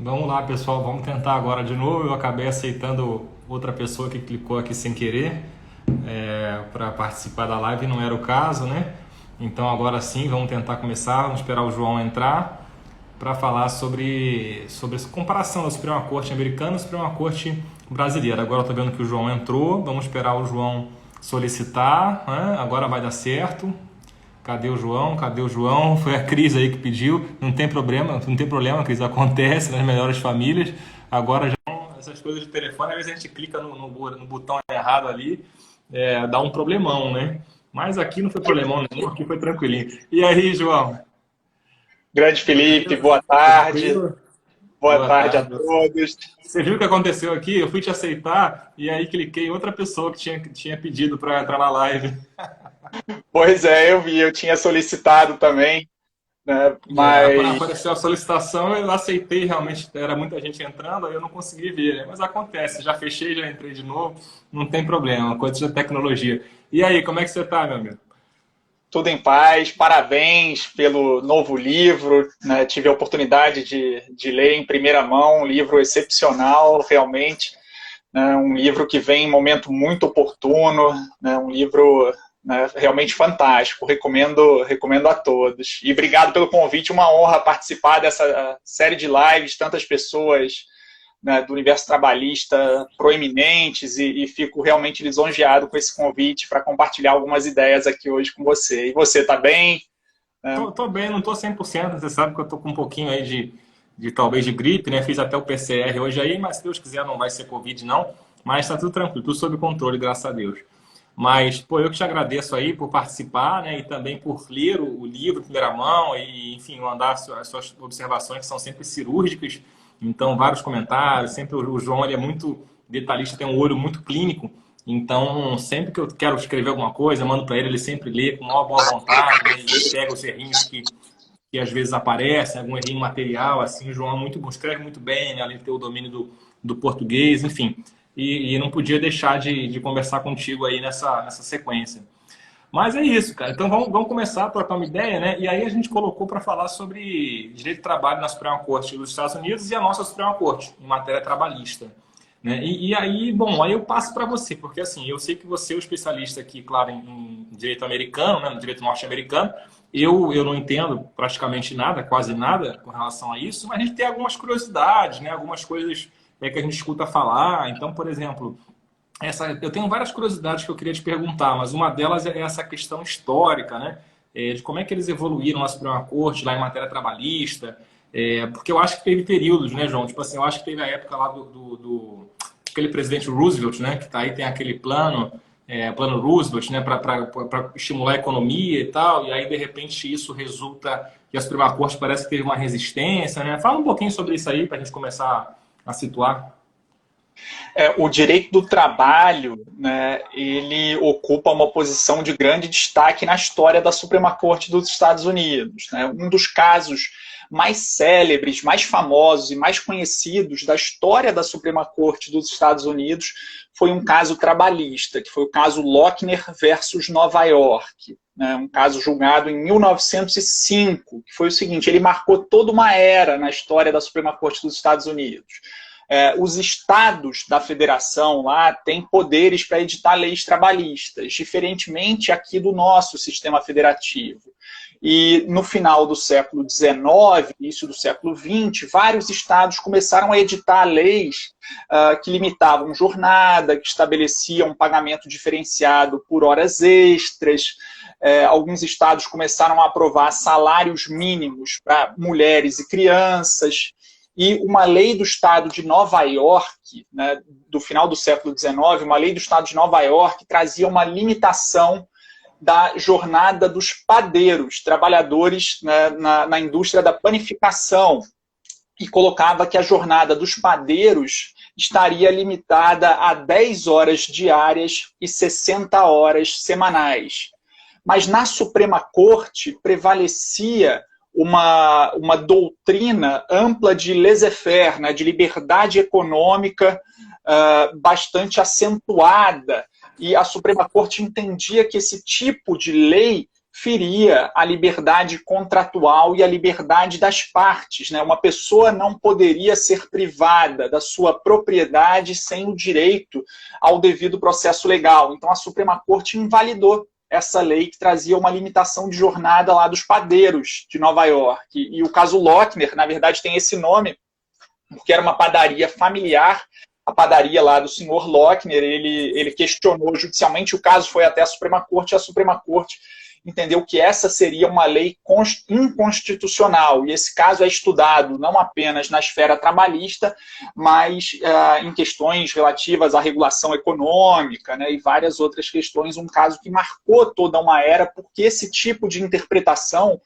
Vamos lá, pessoal, vamos tentar agora de novo. Eu acabei aceitando outra pessoa que clicou aqui sem querer para participar da live, não era o caso, né? Então agora sim, vamos tentar começar, vamos esperar o João entrar para falar sobre essa comparação da Suprema Corte americana e da Suprema Corte brasileira. Agora eu estou vendo que o João entrou, vamos esperar o João solicitar, né? Agora vai dar certo. Cadê o João? Cadê o João? Foi a Cris aí que pediu. Não tem problema, não tem problema, Cris. Acontece nas melhores famílias. Agora já essas coisas de telefone, às vezes a gente clica no botão errado ali, dá um problemão, né? Mas aqui não foi problemão nenhum, aqui foi tranquilinho. E aí, João? Grande Felipe, Beleza? boa tarde. Tranquilo? Boa Boa tarde a tarde. todos. Você viu o que aconteceu aqui? Eu fui te aceitar e aí cliquei em outra pessoa que tinha pedido para entrar na live. Pois é, eu vi, eu tinha solicitado também, né? Mas, Apareceu a solicitação, eu aceitei, realmente era muita gente entrando, aí eu não consegui ver, né? Mas acontece, já fechei, já entrei de novo, não tem problema, coisa da tecnologia. E aí, como é que você tá, meu amigo? tudo em paz, parabéns pelo novo livro, né? Tive a oportunidade de ler em primeira mão, um livro excepcional, realmente, né? Um livro que vem em um momento muito oportuno, né? Um livro, né, realmente fantástico, recomendo a todos. E obrigado pelo convite, uma honra participar dessa série de lives, tantas pessoas, né, do universo trabalhista proeminentes e fico realmente lisonjeado com esse convite para compartilhar algumas ideias aqui hoje com você. E você está bem? Tô bem, não tô 100%. Você sabe que eu tô com um pouquinho aí de talvez de gripe, né? Fiz até o PCR hoje aí, mas se Deus quiser não vai ser Covid não, mas tá tudo tranquilo, tudo sob controle, graças a Deus. Mas, pô, eu que te agradeço aí por participar, né? E também por ler o livro em primeira mão e, enfim, mandar as suas observações que são sempre cirúrgicas. Então, vários comentários. Sempre o João, ele é muito detalhista, tem um olho muito clínico. Então, sempre que eu quero escrever alguma coisa, eu mando para ele, ele sempre lê com maior boa vontade, né? Ele pega os errinhos que às vezes aparecem, algum errinho material, assim. O João é muito bom, escreve muito bem, né? Além de ter o domínio do português, enfim. E não podia deixar de conversar contigo aí nessa sequência. Mas é isso, cara. Então vamos começar a trocar uma ideia, né? E aí a gente colocou para falar sobre direito de trabalho na Suprema Corte dos Estados Unidos e a nossa Suprema Corte, em matéria trabalhista. Né? E aí, bom, aí eu passo para você, porque assim, eu sei que você é o especialista aqui, claro, em direito americano, né? No direito norte-americano. Eu não entendo praticamente nada, quase nada com relação a isso, mas a gente tem algumas curiosidades, né? Algumas coisas que a gente escuta falar. Então, por exemplo, eu tenho várias curiosidades que eu queria te perguntar, mas uma delas é essa questão histórica, né? De como é que eles evoluíram na Suprema Corte, lá em matéria trabalhista. Porque eu acho que teve períodos, né, João? Tipo assim, eu acho que teve a época lá do aquele presidente Roosevelt, né? Que tá aí, tem aquele plano Roosevelt, né? Para estimular a economia e tal. E aí, de repente, isso resulta que a Suprema Corte parece que teve uma resistência, né? Fala um pouquinho sobre isso aí para a gente começar a situar. O direito do trabalho, né, ele ocupa uma posição de grande destaque na história da Suprema Corte dos Estados Unidos. Né? Um dos casos mais célebres, mais famosos e mais conhecidos da história da Suprema Corte dos Estados Unidos foi um caso trabalhista, que foi o caso Lochner versus Nova York, né? Um caso julgado em 1905, que foi o seguinte: ele marcou toda uma era na história da Suprema Corte dos Estados Unidos. Os estados da federação lá têm poderes para editar leis trabalhistas, diferentemente aqui do nosso sistema federativo. E no final do século XIX, início do século XX, vários estados começaram a editar leis que limitavam jornada, que estabeleciam um pagamento diferenciado por horas extras. Alguns estados começaram a aprovar salários mínimos para mulheres e crianças. E uma lei do estado de Nova York, né, do final do século XIX, uma lei do estado de Nova York trazia uma limitação da jornada dos padeiros, trabalhadores, né, na indústria da panificação, e colocava que a jornada dos padeiros estaria limitada a 10 horas diárias e 60 horas semanais. Mas na Suprema Corte prevalecia uma doutrina ampla de laissez-faire, né, de liberdade econômica bastante acentuada, e a Suprema Corte entendia que esse tipo de lei feria a liberdade contratual e a liberdade das partes, né? Uma pessoa não poderia ser privada da sua propriedade sem o direito ao devido processo legal. Então, a Suprema Corte invalidou essa lei que trazia uma limitação de jornada lá dos padeiros de Nova York. E o caso Lochner, na verdade, tem esse nome, porque era uma padaria familiar, a padaria lá do senhor Lochner, ele questionou judicialmente, o caso foi até a Suprema Corte, e a Suprema Corte entendeu que essa seria uma lei inconstitucional. E esse caso é estudado não apenas na esfera trabalhista, mas em questões relativas à regulação econômica, né, e várias outras questões. Um caso que marcou toda uma era, porque esse tipo de interpretação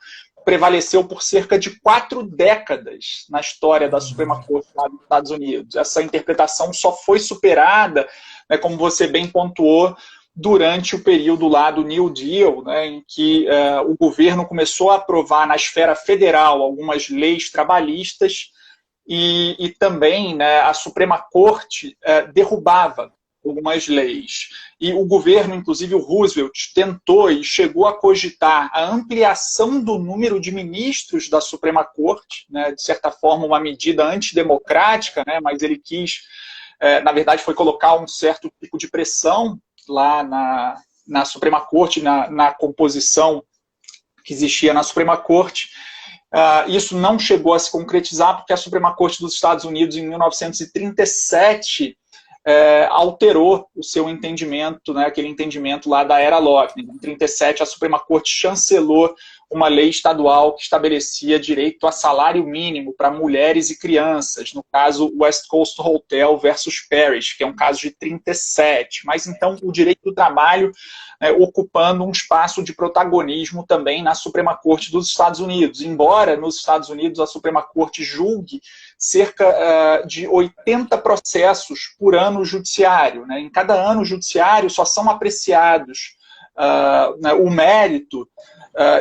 prevaleceu por cerca de 4 décadas na história da Suprema Corte lá dos Estados Unidos. Essa interpretação só foi superada, né, como você bem pontuou, durante o período lá do New Deal, né, em que o governo começou a aprovar na esfera federal algumas leis trabalhistas e também, né, a Suprema Corte derrubava algumas leis. E o governo, inclusive o Roosevelt, tentou e chegou a cogitar a ampliação do número de ministros da Suprema Corte, né, de certa forma uma medida antidemocrática, né, mas ele quis, na verdade, foi colocar um certo tipo de pressão lá na Suprema Corte, na composição que existia na Suprema Corte. Isso não chegou a se concretizar porque a Suprema Corte dos Estados Unidos, em 1937, alterou o seu entendimento, né, aquele entendimento lá da era Lochner. Em 1937, a Suprema Corte chancelou uma lei estadual que estabelecia direito a salário mínimo para mulheres e crianças, no caso West Coast Hotel versus Parrish, que é um caso de 1937. Mas então o direito do trabalho ocupando um espaço de protagonismo também na Suprema Corte dos Estados Unidos, embora nos Estados Unidos a Suprema Corte julgue cerca de 80 processos por ano judiciário, né? Em cada ano judiciário só são apreciados o mérito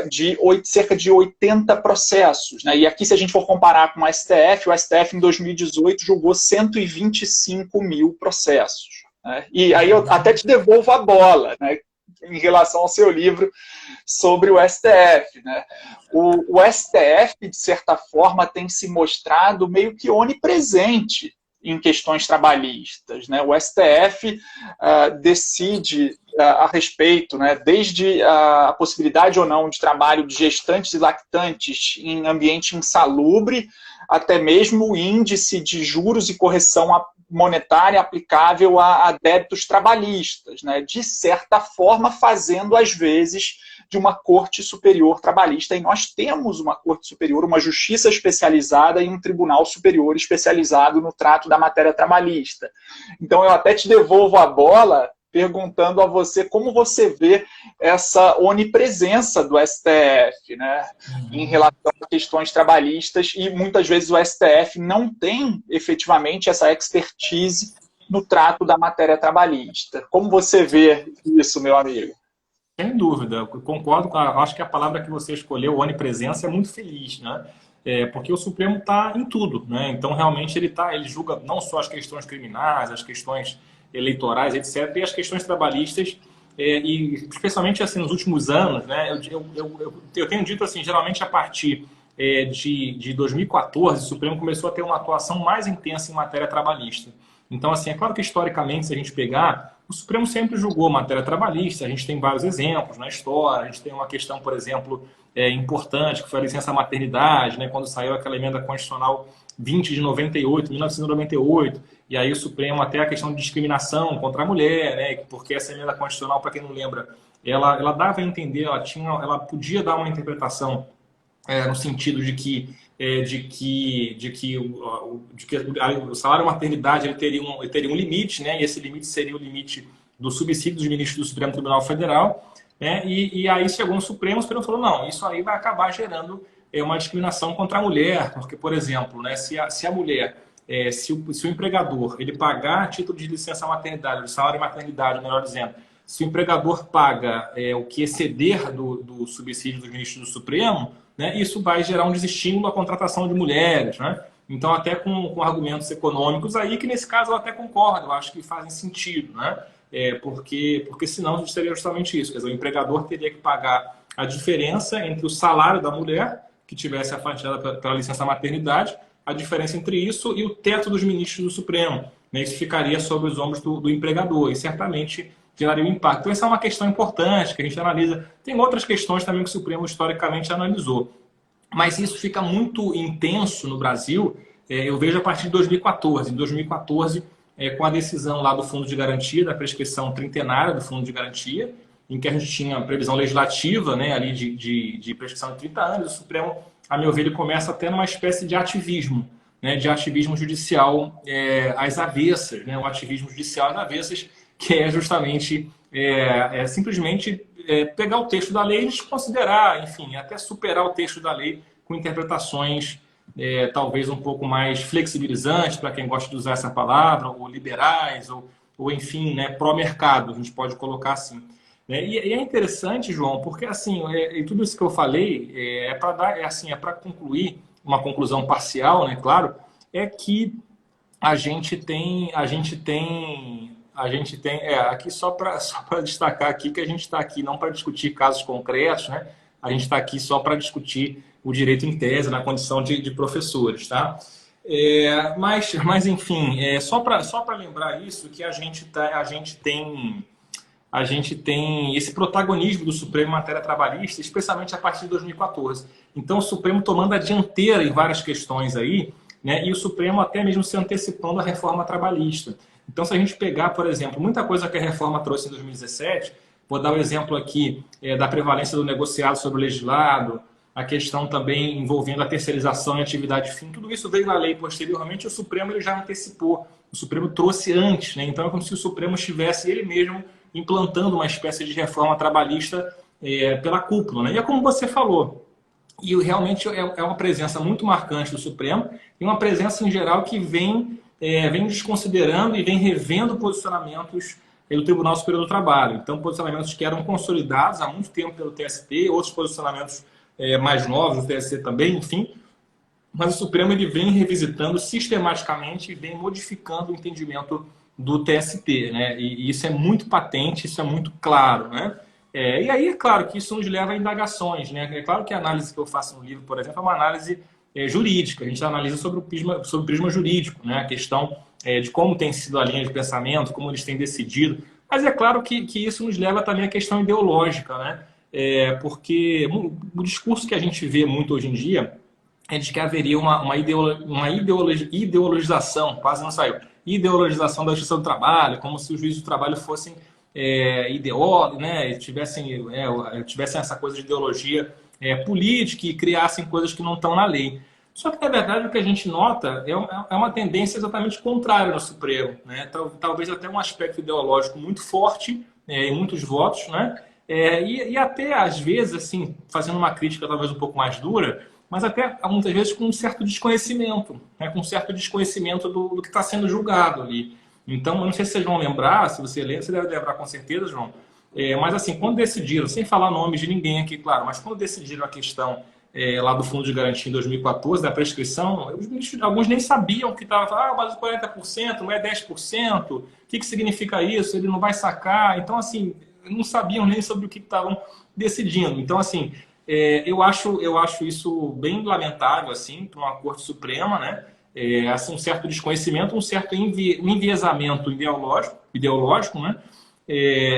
de cerca de 80 processos, né? E aqui, se a gente for comparar com o STF em 2018 julgou 125 mil processos, né? E aí eu até te devolvo a bola, né, em relação ao seu livro sobre o STF, né? O STF, de certa forma, tem se mostrado meio que onipresente em questões trabalhistas, né? O STF decide a respeito, né, desde a possibilidade ou não de trabalho de gestantes e lactantes em ambiente insalubre, até mesmo o índice de juros e correção monetária aplicável a débitos trabalhistas, né, de certa forma fazendo, às vezes, de uma corte superior trabalhista. E nós temos uma corte superior, uma justiça especializada e um tribunal superior especializado no trato da matéria trabalhista. Então, eu até te devolvo a bola perguntando a você como você vê essa onipresença do STF, né, em relação a questões trabalhistas, e muitas vezes o STF não tem efetivamente essa expertise no trato da matéria trabalhista. Como você vê isso, meu amigo? Sem dúvida, eu concordo com acho que a palavra que você escolheu, onipresença, é muito feliz, né? Porque o Supremo está em tudo, né? Então, realmente, ele julga não só as questões criminais, as questões eleitorais, etc., e as questões trabalhistas, e especialmente assim, nos últimos anos, né? Eu tenho dito assim, geralmente a partir de 2014, o Supremo começou a ter uma atuação mais intensa em matéria trabalhista. Então, assim, é claro que historicamente, se a gente pegar, o Supremo sempre julgou matéria trabalhista, a gente tem vários exemplos na história, a gente tem uma questão, por exemplo, importante, que foi a licença maternidade, né, quando saiu aquela emenda constitucional 20 de 98, 1998, e aí o Supremo, até a questão de discriminação contra a mulher, né, porque essa emenda constitucional, para quem não lembra, ela dava a entender, ela podia dar uma interpretação no sentido de que o salário maternidade ele teria um limite, né? E esse limite seria o limite do subsídio dos ministros do Supremo Tribunal Federal, né? E aí chegou no Supremo, o Supremo falou, não, isso aí vai acabar gerando uma discriminação contra a mulher, porque, por exemplo, né, se a mulher, se o empregador ele pagar a título de licença maternidade, de salário maternidade, melhor dizendo, se o empregador paga o que exceder do subsídio dos ministros do Supremo, né, isso vai gerar um desestímulo à contratação de mulheres, né? Então, até com argumentos econômicos aí, que nesse caso eu até concordo, eu acho que fazem sentido, né? Porque senão seria justamente isso, quer dizer, o empregador teria que pagar a diferença entre o salário da mulher, que tivesse a fatiada pela licença maternidade, a diferença entre isso e o teto dos ministros do Supremo. Né? Isso ficaria sobre os ombros do empregador e certamente geraria um impacto. Então, essa é uma questão importante que a gente analisa. Tem outras questões também que o Supremo historicamente analisou. Mas isso fica muito intenso no Brasil, eu vejo a partir de 2014. Em 2014, com a decisão lá do Fundo de Garantia, da prescrição trintenária do Fundo de Garantia, em que a gente tinha a previsão legislativa, né, ali de prescrição de 30 anos, o Supremo, a meu ver, ele começa a ter uma espécie de ativismo, né, de ativismo judicial às avessas, né, o ativismo judicial às avessas, que é justamente simplesmente pegar o texto da lei e desconsiderar, enfim, até superar o texto da lei com interpretações talvez um pouco mais flexibilizantes, para quem gosta de usar essa palavra, ou liberais, ou enfim, né, pró-mercado, a gente pode colocar assim. E é interessante, João, porque assim, e tudo isso que eu falei para concluir uma conclusão parcial, né, claro, é que a gente tem aqui só para destacar aqui que a gente está aqui não para discutir casos concretos, né? A gente está aqui só para discutir o direito em tese na condição de professores, tá? Mas enfim, só para lembrar isso que a gente tem esse protagonismo do Supremo em matéria trabalhista, especialmente a partir de 2014. Então, o Supremo tomando a dianteira em várias questões aí, né? E o Supremo até mesmo se antecipando à reforma trabalhista. Então, se a gente pegar, por exemplo, muita coisa que a reforma trouxe em 2017, vou dar o exemplo aqui da prevalência do negociado sobre o legislado, a questão também envolvendo a terceirização e atividade fim, tudo isso veio na lei posteriormente, o Supremo ele já antecipou, o Supremo trouxe antes, né? Então é como se o Supremo estivesse ele mesmo implantando uma espécie de reforma trabalhista pela cúpula, né? E é como você falou, e realmente é uma presença muito marcante do Supremo, e uma presença em geral que vem desconsiderando e vem revendo posicionamentos do Tribunal Superior do Trabalho. Então, posicionamentos que eram consolidados há muito tempo pelo TST, outros posicionamentos mais novos do TST também, enfim. Mas o Supremo ele vem revisitando sistematicamente e vem modificando o entendimento do TST, né? E isso é muito patente, isso é muito claro, né? E aí, é claro que isso nos leva a indagações, né? É claro que a análise que eu faço no livro, por exemplo, é uma análise jurídica. A gente analisa sobre o prisma jurídico, né? A questão de como tem sido a linha de pensamento, como eles têm decidido. Mas é claro que isso nos leva também à questão ideológica, né? Porque o discurso que a gente vê muito hoje em dia é de que haveria uma ideologização, quase não saiu, ideologização da justiça do trabalho, como se os juízes do trabalho fossem ideólogos, né? Tivessem essa coisa de ideologia política e criassem coisas que não estão na lei. Só que, na verdade, o que a gente nota é uma tendência exatamente contrária no Supremo, né? Talvez até um aspecto ideológico muito forte em muitos votos, né? E até, às vezes, assim, fazendo uma crítica talvez um pouco mais dura, mas até muitas vezes com um certo desconhecimento, né? Com um certo desconhecimento do que está sendo julgado ali. Então, eu não sei se vocês vão lembrar, se você lembra, você deve lembrar com certeza, João, mas assim, quando decidiram, sem falar nomes de ninguém aqui, claro, mas quando decidiram a questão lá do Fundo de Garantia em 2014, da prescrição, alguns nem sabiam que estava, mas 40%, não é 10%, o que significa isso? Ele não vai sacar. Então, assim, não sabiam nem sobre o que estavam decidindo. Então, assim, eu acho isso bem lamentável, assim, para uma Corte Suprema, né? Assim, um certo desconhecimento, um certo enviesamento ideológico, né?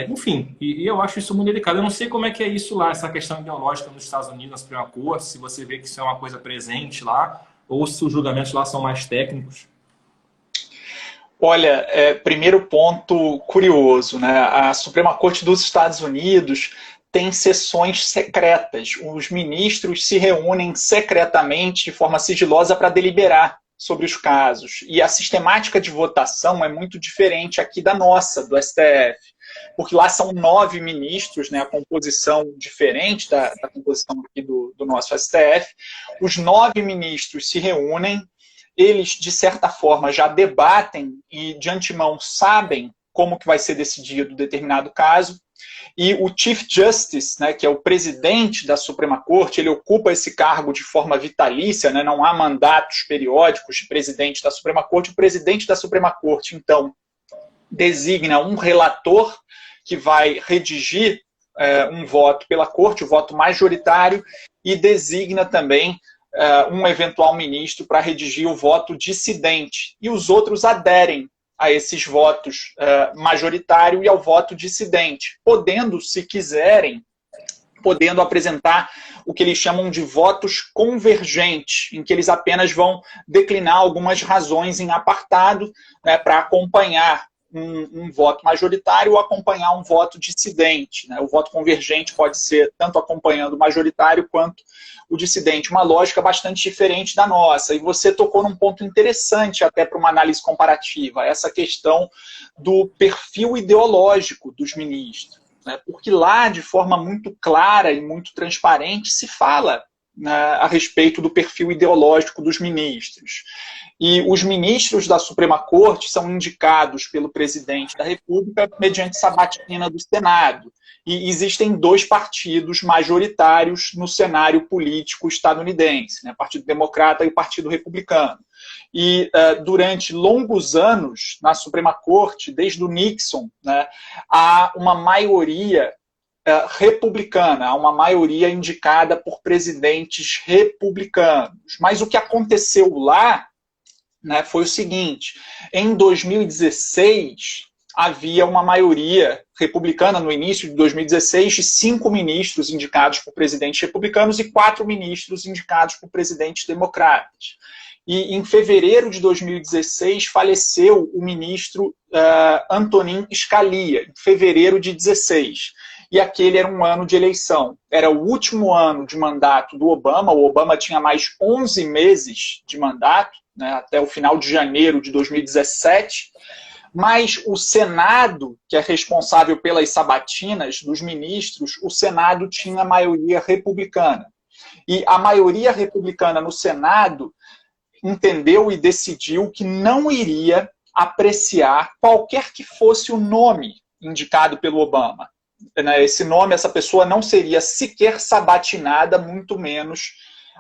Enfim, e eu acho isso muito delicado. Eu não sei como é que é isso lá, essa questão ideológica nos Estados Unidos, na Suprema Corte, se você vê que isso é uma coisa presente lá, ou se os julgamentos lá são mais técnicos. Olha, primeiro ponto curioso, né? A Suprema Corte dos Estados Unidos tem sessões secretas. Os ministros se reúnem secretamente, de forma sigilosa, para deliberar sobre os casos. E a sistemática de votação é muito diferente aqui da nossa, do STF. Porque lá são 9 ministros, né, a composição diferente da composição aqui do nosso STF. Os 9 ministros se reúnem, eles, de certa forma, já debatem e, de antemão, sabem como que vai ser decidido determinado caso. E o Chief Justice, né, que é o presidente da Suprema Corte, ele ocupa esse cargo de forma vitalícia, né, não há mandatos periódicos de presidente da Suprema Corte. O presidente da Suprema Corte, então, designa um relator que vai redigir um voto pela corte, o voto majoritário, e designa também um eventual ministro para redigir o voto dissidente. E os outros aderem a esses votos majoritário e ao voto dissidente, podendo, se quiserem, podendo apresentar o que eles chamam de votos convergentes, em que eles apenas vão declinar algumas razões em apartado, né, para acompanhar um voto majoritário ou acompanhar um voto dissidente, né? O voto convergente pode ser tanto acompanhando o majoritário quanto o dissidente. Uma lógica bastante diferente da nossa. E você tocou num ponto interessante até para uma análise comparativa, essa questão do perfil ideológico dos ministros. Porque lá, de forma muito clara e muito transparente, se fala, né, a respeito do perfil ideológico dos ministros. E os ministros da Suprema Corte são indicados pelo presidente da República mediante sabatina do Senado. E existem dois partidos majoritários no cenário político estadunidense, né, o Partido Democrata e o Partido Republicano. E durante longos anos, na Suprema Corte, desde o Nixon, né, há uma maioria republicana, há uma maioria indicada por presidentes republicanos. Mas o que aconteceu lá, né, foi o seguinte: em 2016, havia uma maioria republicana no início de 2016 de 5 ministros indicados por presidentes republicanos e 4 ministros indicados por presidentes democratas. E em fevereiro de 2016 faleceu o ministro Antonin Scalia, em fevereiro de 2016. E aquele era um ano de eleição. Era o último ano de mandato do Obama. O Obama tinha mais 11 meses de mandato, né, até o final de janeiro de 2017. Mas o Senado, que é responsável pelas sabatinas dos ministros, o Senado tinha maioria republicana. E a maioria republicana no Senado entendeu e decidiu que não iria apreciar qualquer que fosse o nome indicado pelo Obama. Esse nome, essa pessoa não seria sequer sabatinada, muito menos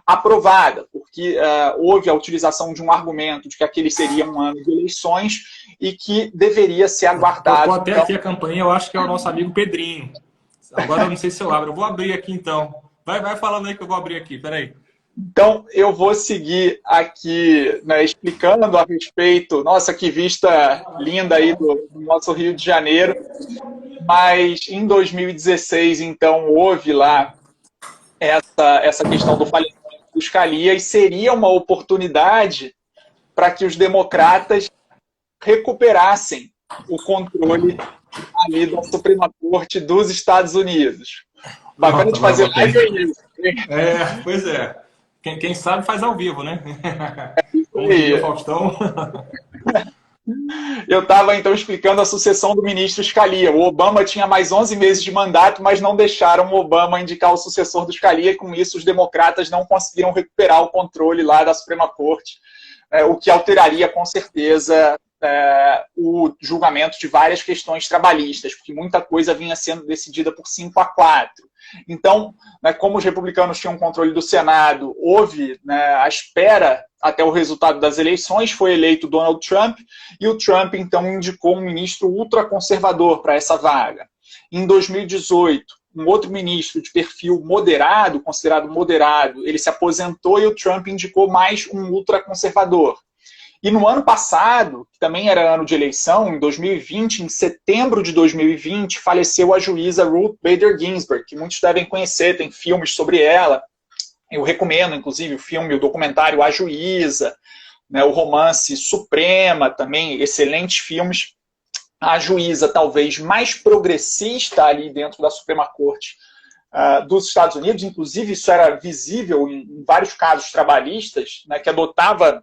aprovada, porque houve a utilização de um argumento de que aquele seria um ano de eleições e que deveria ser aguardado. Vou até aqui a campanha, eu acho que é o nosso amigo Pedrinho. Agora eu não sei se eu abro. Eu vou abrir aqui então. Vai falando aí que eu vou abrir aqui, peraí. Então, eu vou seguir aqui, né, explicando a respeito. Nossa, que vista linda aí do nosso Rio de Janeiro. Mas em 2016, então, houve lá essa questão do falecimento do Scalia e seria uma oportunidade para que os democratas recuperassem o controle ali da Suprema Corte dos Estados Unidos. Bacana de fazer live é isso. Pois é. Quem sabe faz ao vivo, né? Como diria o Faustão. Eu estava, então, explicando a sucessão do ministro Scalia. O Obama tinha mais 11 meses de mandato, mas não deixaram o Obama indicar o sucessor do Scalia, e com isso os democratas não conseguiram recuperar o controle lá da Suprema Corte, o que alteraria, com certeza, o julgamento de várias questões trabalhistas, porque muita coisa vinha sendo decidida por 5-4. Então, né, como os republicanos tinham controle do Senado, houve, né, a espera até o resultado das eleições, foi eleito Donald Trump, e o Trump, então, indicou um ministro ultraconservador para essa vaga. Em 2018, um outro ministro de perfil moderado, considerado moderado, ele se aposentou e o Trump indicou mais um ultraconservador. E no ano passado, que também era ano de eleição, em 2020, em setembro de 2020, faleceu a juíza Ruth Bader Ginsburg, que muitos devem conhecer, tem filmes sobre ela. Eu recomendo, inclusive, o filme, o documentário A Juíza, né, o romance Suprema, também excelentes filmes. A juíza talvez mais progressista ali dentro da Suprema Corte dos Estados Unidos, inclusive isso era visível em vários casos trabalhistas, né, que adotava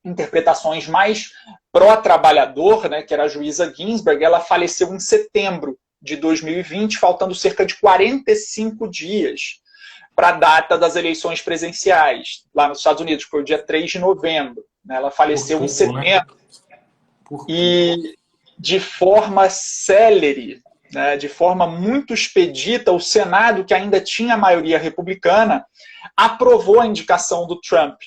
interpretações mais pró-trabalhador, né, que era a juíza Ginsburg. Ela faleceu em setembro de 2020, faltando cerca de 45 dias para a data das eleições presidenciais, lá nos Estados Unidos, que foi o dia 3 de novembro. Ela faleceu em setembro, né? E de forma célere, né, de forma muito expedita, o Senado, que ainda tinha maioria republicana, aprovou a indicação do Trump.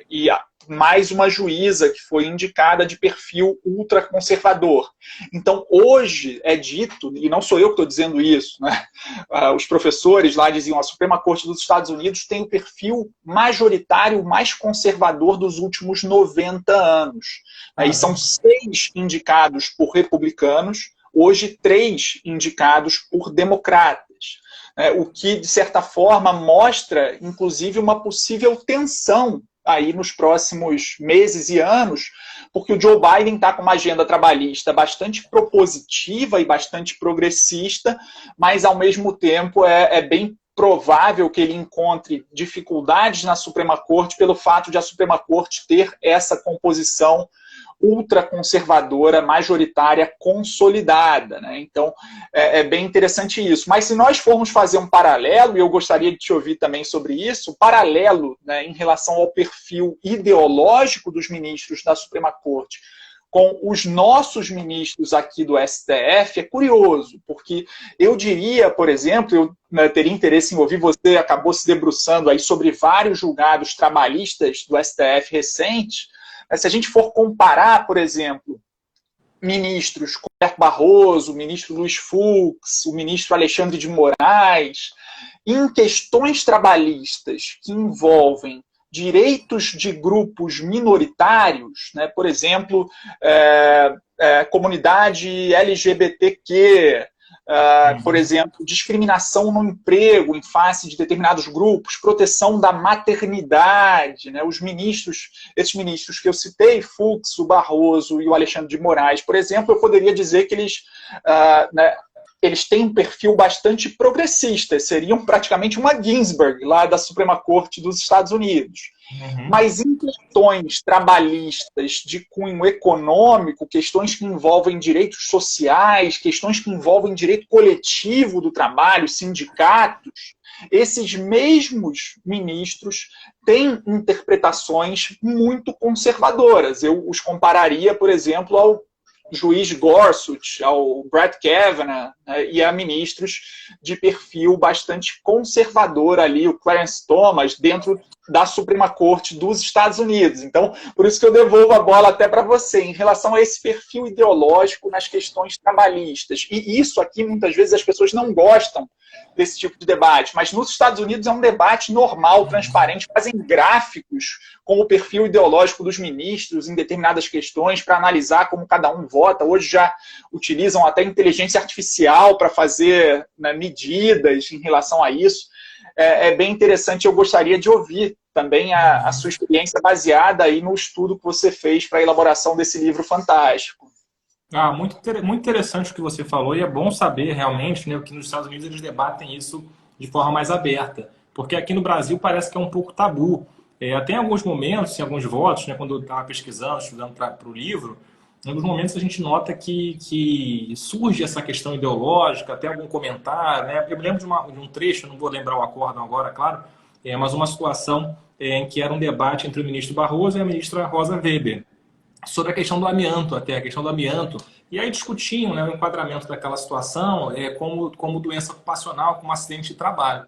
E mais uma juíza que foi indicada de perfil ultraconservador. Então, hoje é dito, e não sou eu que estou dizendo isso, né? Os professores lá diziam, a Suprema Corte dos Estados Unidos tem o perfil majoritário mais conservador dos últimos 90 anos. Aí são 6 indicados por republicanos, hoje 3 indicados por democratas. O que, de certa forma, mostra, inclusive, uma possível tensão aí nos próximos meses e anos, porque o Joe Biden está com uma agenda trabalhista bastante propositiva e bastante progressista, mas, ao mesmo tempo, é bem provável que ele encontre dificuldades na Suprema Corte pelo fato de a Suprema Corte ter essa composição ultraconservadora, majoritária, consolidada, né? Então, é bem interessante isso. Mas se nós formos fazer um paralelo, e eu gostaria de te ouvir também sobre isso, paralelo, né, em relação ao perfil ideológico dos ministros da Suprema Corte com os nossos ministros aqui do STF, é curioso, porque eu diria, por exemplo, eu teria interesse em ouvir, você acabou se debruçando aí sobre vários julgados trabalhistas do STF recentes. Se a gente for comparar, por exemplo, ministros como Roberto Barroso, o ministro Luiz Fux, o ministro Alexandre de Moraes, em questões trabalhistas que envolvem direitos de grupos minoritários, né, por exemplo, comunidade LGBTQ, por exemplo, discriminação no emprego em face de determinados grupos, proteção da maternidade, né? Esses ministros que eu citei, Fux, o Barroso e o Alexandre de Moraes, por exemplo, eu poderia dizer que eles têm um perfil bastante progressista, seriam praticamente uma Ginsburg, lá da Suprema Corte dos Estados Unidos. Mas em questões trabalhistas de cunho econômico, questões que envolvem direitos sociais, questões que envolvem direito coletivo do trabalho, sindicatos, esses mesmos ministros têm interpretações muito conservadoras. Eu os compararia, por exemplo, ao juiz Gorsuch, ao Brett Kavanaugh, né, e a ministros de perfil bastante conservador ali, o Clarence Thomas, dentro da Suprema Corte dos Estados Unidos. Então, por isso que eu devolvo a bola até para você, em relação a esse perfil ideológico nas questões trabalhistas. E isso aqui, muitas vezes, as pessoas não gostam desse tipo de debate, mas nos Estados Unidos é um debate normal, transparente, fazem gráficos com o perfil ideológico dos ministros em determinadas questões para analisar como cada um vota. Hoje já utilizam até inteligência artificial para fazer, né, medidas em relação a isso. É bem interessante, eu gostaria de ouvir também a sua experiência baseada aí no estudo que você fez para a elaboração desse livro fantástico. Muito interessante o que você falou, e é bom saber realmente, né, que nos Estados Unidos eles debatem isso de forma mais aberta, porque aqui no Brasil parece que é um pouco tabu. Até em alguns momentos, em alguns votos, né, quando eu estava pesquisando, estudando para o livro, em alguns momentos a gente nota que surge essa questão ideológica, até algum comentário, né? Eu me lembro de um trecho, não vou lembrar o acórdão agora, claro, mas uma situação em que era um debate entre o ministro Barroso e a ministra Rosa Weber, sobre a questão do amianto, até a questão do amianto. E aí discutiam, né, o enquadramento daquela situação como doença ocupacional, como acidente de trabalho.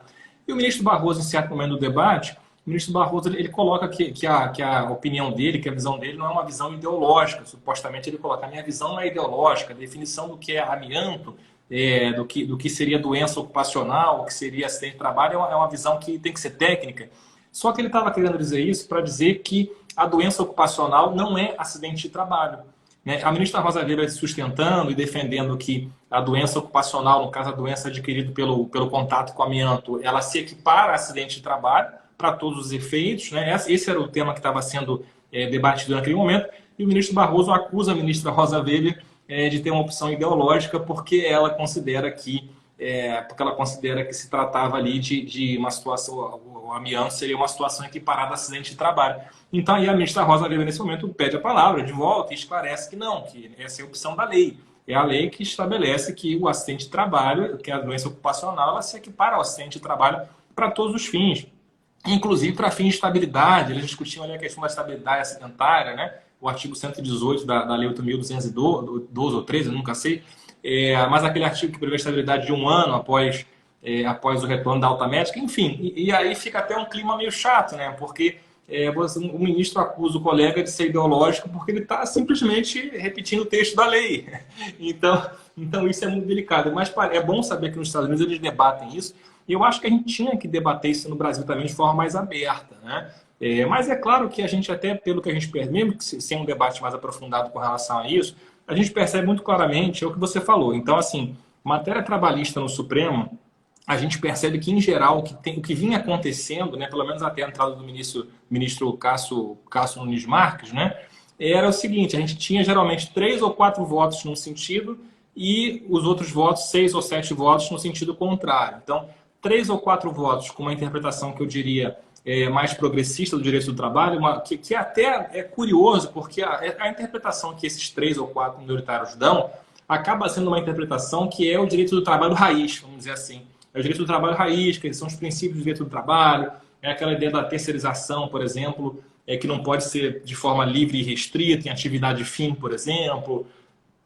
E o ministro Barroso, em certo momento do debate, o ministro Barroso ele coloca que a opinião dele, que a visão dele não é uma visão ideológica. Supostamente ele coloca, a minha visão não é ideológica, a definição do que é amianto, do que seria doença ocupacional, o que seria acidente de trabalho, é uma visão que tem que ser técnica. Só que ele estava querendo dizer isso para dizer que a doença ocupacional não é acidente de trabalho. Né? A ministra Rosa Weber sustentando e defendendo que a doença ocupacional, no caso a doença adquirida pelo contato com amianto, ela se equipara a acidente de trabalho para todos os efeitos. Né? Esse era o tema que estava sendo debatido naquele momento. E o ministro Barroso acusa a ministra Rosa Weber de ter uma opção ideológica porque ela considera que se tratava ali de uma situação, o amianto seria uma situação equiparada a acidente de trabalho. Então, aí a ministra Rosa Weber, nesse momento, pede a palavra de volta e esclarece que não, que essa é a opção da lei. É a lei que estabelece que o acidente de trabalho, que é a doença ocupacional, ela se equipara ao acidente de trabalho para todos os fins, inclusive para fins de estabilidade. Eles discutiam ali a questão da estabilidade acidentária, né? O artigo 118 da Lei 8.212 ou 13, eu nunca sei, mas aquele artigo que prevê a estabilidade de 1 ano após o retorno da alta médica, enfim. E aí fica até um clima meio chato, né? Porque o ministro acusa o colega de ser ideológico porque ele está simplesmente repetindo o texto da lei. Então isso é muito delicado. Mas é bom saber que nos Estados Unidos eles debatem isso. E eu acho que a gente tinha que debater isso no Brasil também de forma mais aberta, né? Mas é claro que a gente, até pelo que a gente percebe, mesmo que sem um debate mais aprofundado com relação a isso, a gente percebe muito claramente, é o que você falou. Então, assim, matéria trabalhista no Supremo, a gente percebe que, em geral, o que vinha acontecendo, né, pelo menos até a entrada do ministro Cássio Nunes Marques, né, era o seguinte: a gente tinha geralmente 3 ou 4 votos num sentido e os outros votos, 6 ou 7 votos, no sentido contrário. Então, 3 ou 4 votos com uma interpretação que eu diria mais progressista do direito do trabalho, que até é curioso, porque a interpretação que esses 3 ou 4 minoritários dão acaba sendo uma interpretação que é o direito do trabalho raiz, vamos dizer assim. É o direito do trabalho raiz, que são os princípios do direito do trabalho, é aquela ideia da terceirização, por exemplo, que não pode ser de forma livre e restrita, em atividade fim, por exemplo,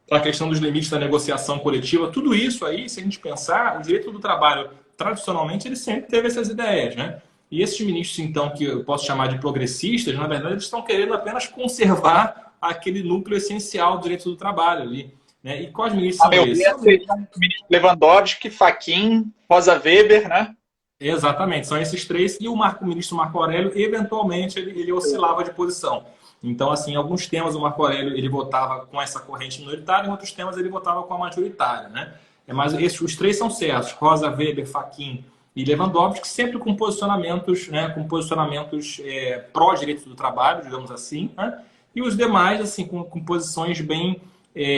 a questão dos limites da negociação coletiva, tudo isso aí, se a gente pensar, o direito do trabalho, tradicionalmente, ele sempre teve essas ideias, né? E esses ministros, então, que eu posso chamar de progressistas, na verdade, eles estão querendo apenas conservar aquele núcleo essencial do direito do trabalho ali. Né? E quais ministros são esses? Seriam o ministro Lewandowski, Fachin, Rosa Weber, né? Exatamente, são esses 3. E o ministro Marco Aurélio, eventualmente, ele oscilava de posição. Então, assim, em alguns temas o Marco Aurélio ele votava com essa corrente minoritária, em outros temas ele votava com a majoritária, né? Mas os 3 são certos: Rosa Weber, Fachin e Lewandowski, sempre com posicionamentos, né, pró-direito do trabalho, digamos assim, né? E os demais, assim, com posições bem,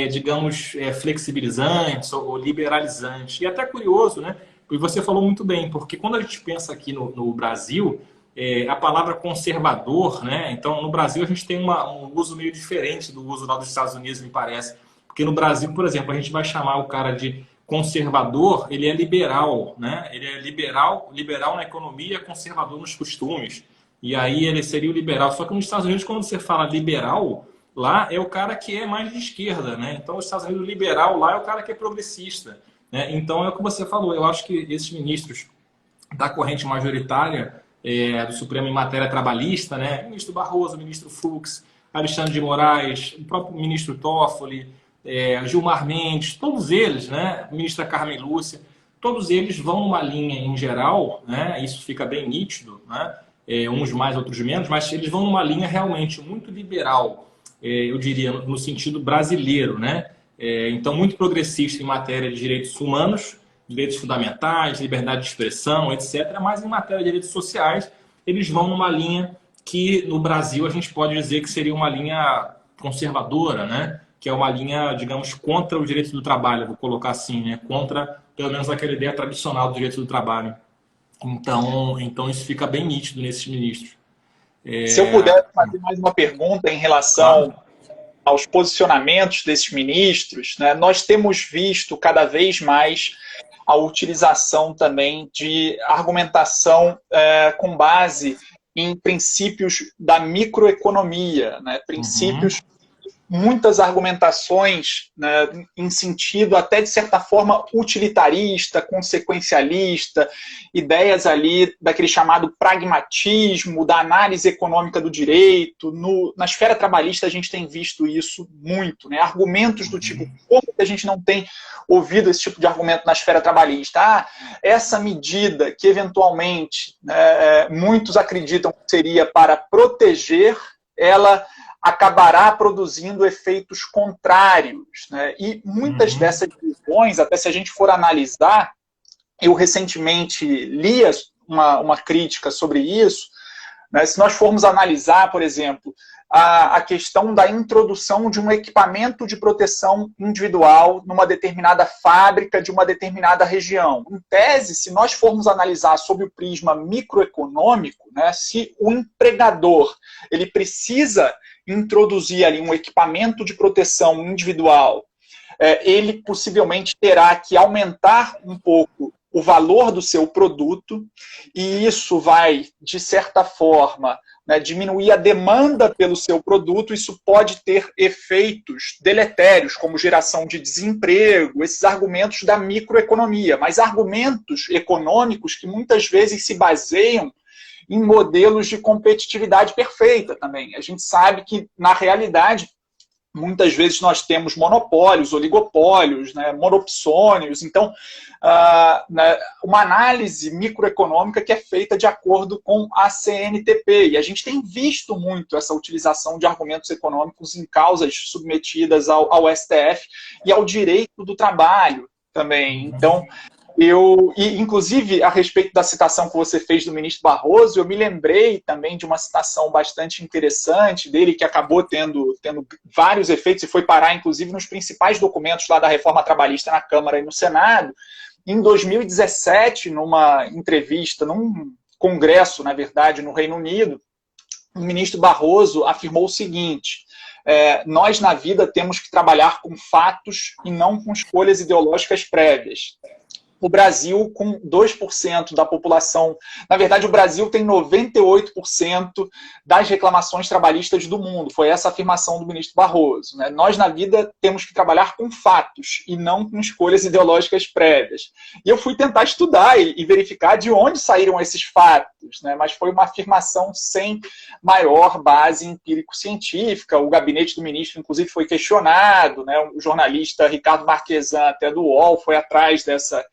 digamos, flexibilizantes ou liberalizantes. E até curioso, né? E você falou muito bem, porque quando a gente pensa aqui no Brasil, a palavra conservador, né? Então, no Brasil, a gente tem um uso meio diferente do uso lá dos Estados Unidos, me parece. Porque no Brasil, por exemplo, a gente vai chamar o cara de conservador, ele é liberal, né? Ele é liberal na economia, conservador nos costumes. E aí ele seria o liberal. Só que nos Estados Unidos, quando você fala liberal, lá é o cara que é mais de esquerda, né? Então, nos Estados Unidos, o liberal lá é o cara que é progressista. Né? Então, é o que você falou. Eu acho que esses ministros da corrente majoritária do Supremo em matéria trabalhista, né? Ministro Barroso, ministro Fux, Alexandre de Moraes, o próprio ministro Toffoli, Gilmar Mendes, todos eles, né? Ministra Carmen Lúcia, todos eles vão numa linha em geral, né? Isso fica bem nítido, né? Uns mais, outros menos, mas eles vão numa linha realmente muito liberal, eu diria, no sentido brasileiro, né? Então, muito progressista em matéria de direitos humanos, direitos fundamentais, liberdade de expressão, etc. Mas em matéria de direitos sociais, eles vão numa linha que no Brasil a gente pode dizer que seria uma linha conservadora, né? Que é uma linha, digamos, contra o direito do trabalho, vou colocar assim, né? Contra, pelo menos, aquela ideia tradicional do direito do trabalho. Então isso fica bem nítido nesses ministros. Se eu puder fazer mais uma pergunta em relação aos posicionamentos desses ministros, né? Nós temos visto cada vez mais a utilização também de argumentação com base em princípios da microeconomia, né? Princípios, muitas argumentações, né, em sentido até de certa forma utilitarista, consequencialista, ideias ali daquele chamado pragmatismo, da análise econômica do direito. Na esfera trabalhista a gente tem visto isso muito, né? Argumentos do tipo, como que a gente não tem ouvido esse tipo de argumento na esfera trabalhista? Essa medida que eventualmente muitos acreditam que seria para proteger, ela acabará produzindo efeitos contrários, né? E muitas dessas visões, até se a gente for analisar, eu recentemente li uma crítica sobre isso, né? Se nós formos analisar, por exemplo, a questão da introdução de um equipamento de proteção individual numa determinada fábrica de uma determinada região. Em tese, se nós formos analisar sob o prisma microeconômico, né, se o empregador ele precisa introduzir ali um equipamento de proteção individual, ele possivelmente terá que aumentar um pouco o valor do seu produto, e isso vai, de certa forma, né, diminuir a demanda pelo seu produto. Isso pode ter efeitos deletérios, como geração de desemprego, esses argumentos da microeconomia, mas argumentos econômicos que muitas vezes se baseiam em modelos de competitividade perfeita também. A gente sabe que, na realidade, muitas vezes nós temos monopólios, oligopólios, né, monopsônios. Então, uma análise microeconômica que é feita de acordo com a CNTP. E a gente tem visto muito essa utilização de argumentos econômicos em causas submetidas ao STF e ao direito do trabalho também. Então, inclusive, a respeito da citação que você fez do ministro Barroso, eu me lembrei também de uma citação bastante interessante dele, que acabou tendo vários efeitos e foi parar, inclusive, nos principais documentos lá da reforma trabalhista na Câmara e no Senado. Em 2017, numa entrevista, num congresso, na verdade, no Reino Unido, o ministro Barroso afirmou o seguinte: nós, na vida, temos que trabalhar com fatos e não com escolhas ideológicas prévias. O Brasil, com 2% da população... Na verdade, o Brasil tem 98% das reclamações trabalhistas do mundo. Foi essa a afirmação do ministro Barroso, né? Nós, na vida, temos que trabalhar com fatos e não com escolhas ideológicas prévias. E eu fui tentar estudar e verificar de onde saíram esses fatos, né? Mas foi uma afirmação sem maior base empírico-científica. O gabinete do ministro, inclusive, foi questionado, né? O jornalista Ricardo Marquesan, até do UOL, foi atrás dessa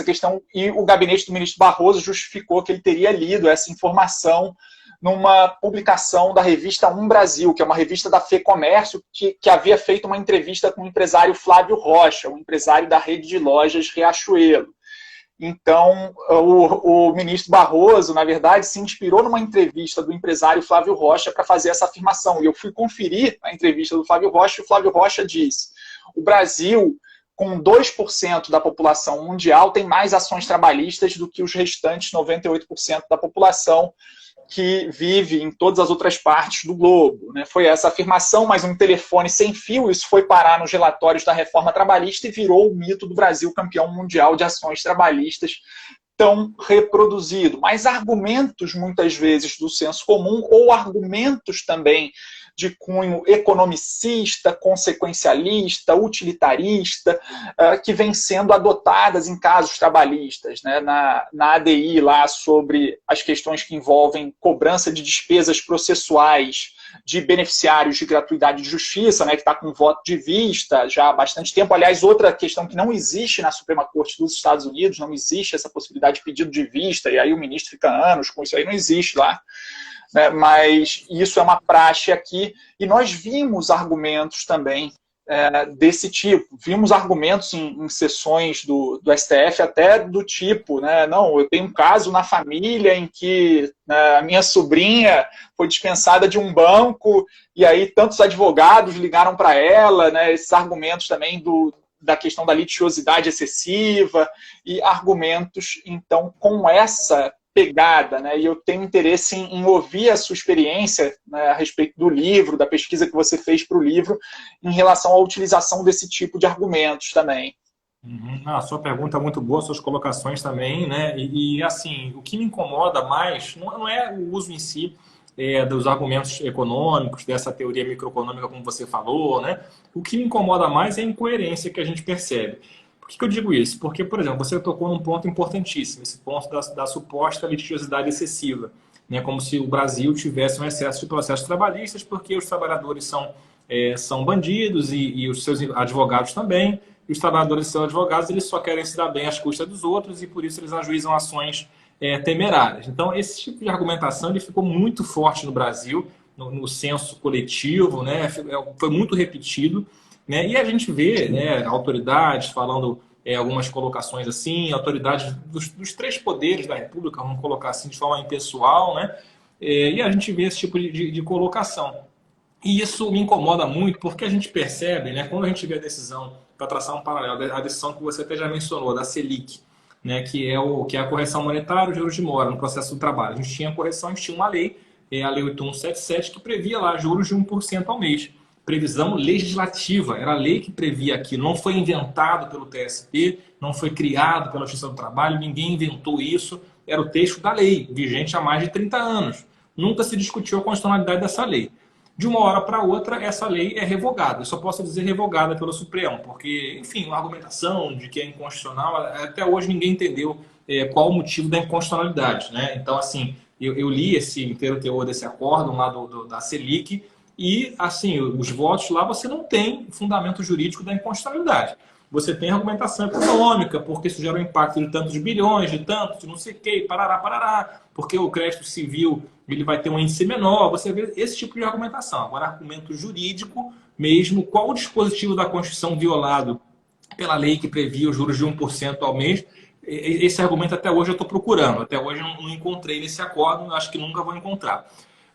questão, e o gabinete do ministro Barroso justificou que ele teria lido essa informação numa publicação da revista Brasil, que é uma revista da FEComércio, que havia feito uma entrevista com o empresário Flávio Rocha, um empresário da rede de lojas Riachuelo. Então, o ministro Barroso, na verdade, se inspirou numa entrevista do empresário Flávio Rocha para fazer essa afirmação. E eu fui conferir a entrevista do Flávio Rocha, e o Flávio Rocha disse: o Brasil, com 2% da população mundial, tem mais ações trabalhistas do que os restantes 98% da população que vive em todas as outras partes do globo, né? Foi essa afirmação, mas um telefone sem fio, isso foi parar nos relatórios da reforma trabalhista e virou o mito do Brasil campeão mundial de ações trabalhistas tão reproduzido. Mas argumentos, muitas vezes, do senso comum, ou argumentos também de cunho economicista, consequencialista, utilitarista, que vêm sendo adotadas em casos trabalhistas, né? Na ADI, lá sobre as questões que envolvem cobrança de despesas processuais de beneficiários de gratuidade de justiça, né, que está com voto de vista já há bastante tempo. Aliás, outra questão que não existe na Suprema Corte dos Estados Unidos, não existe essa possibilidade de pedido de vista, e aí o ministro fica anos com isso aí, não existe lá. Mas isso é uma praxe aqui, e nós vimos argumentos também desse tipo. Vimos argumentos em sessões do STF até do tipo, né, não, eu tenho um caso na família em que a minha sobrinha foi dispensada de um banco, e aí tantos advogados ligaram para ela, né, esses argumentos também da questão da litigiosidade excessiva, e argumentos, então, com essa pegada, né? E eu tenho interesse em ouvir a sua experiência, né, a respeito do livro, da pesquisa que você fez para o livro, em relação à utilização desse tipo de argumentos também. A sua pergunta é muito boa, suas colocações também, né? Assim, o que me incomoda mais não é o uso em si dos argumentos econômicos, dessa teoria microeconômica, como você falou, né? O que me incomoda mais é a incoerência que a gente percebe. Por que eu digo isso? Porque, por exemplo, você tocou num ponto importantíssimo, esse ponto da suposta litigiosidade excessiva, né? Como se o Brasil tivesse um excesso de processos trabalhistas, porque os trabalhadores são bandidos e os seus advogados também, e os trabalhadores são advogados, eles só querem se dar bem às custas dos outros e por isso eles ajuizam ações temerárias. Então, esse tipo de argumentação ele ficou muito forte no Brasil, no senso coletivo, né? Foi muito repetido. Né? E a gente vê, né, autoridades falando algumas colocações assim, autoridades dos três poderes da República, vamos colocar assim de forma impessoal, né? E a gente vê esse tipo de colocação. E isso me incomoda muito porque a gente percebe, né, quando a gente vê a decisão, para traçar um paralelo, a decisão que você até já mencionou, da Selic, né, que é a correção monetária, os juros de mora no processo do trabalho. A gente tinha a correção, a gente tinha uma lei, a Lei 8177, que previa lá juros de 1% ao mês. Previsão legislativa, era a lei que previa aquilo, não foi inventado pelo TST, não foi criado pela Justiça do Trabalho, ninguém inventou isso, era o texto da lei, vigente há mais de 30 anos. Nunca se discutiu a constitucionalidade dessa lei. De uma hora para outra, essa lei é revogada. Eu só posso dizer revogada pelo Supremo, porque, enfim, uma argumentação de que é inconstitucional, até hoje ninguém entendeu qual o motivo da inconstitucionalidade, né? Então, assim, eu li esse inteiro teor desse acórdão lá da Selic e, assim, os votos lá você não tem fundamento jurídico da inconstitucionalidade. Você tem argumentação econômica, porque isso gera um impacto de tantos bilhões, de tantos, de não sei o quê, parará, parará, porque o crédito civil ele vai ter um índice menor, você vê esse tipo de argumentação. Agora, argumento jurídico mesmo, qual o dispositivo da Constituição violado pela lei que previa os juros de 1% ao mês, esse argumento até hoje eu estou procurando, até hoje eu não encontrei nesse acordo, acho que nunca vou encontrar.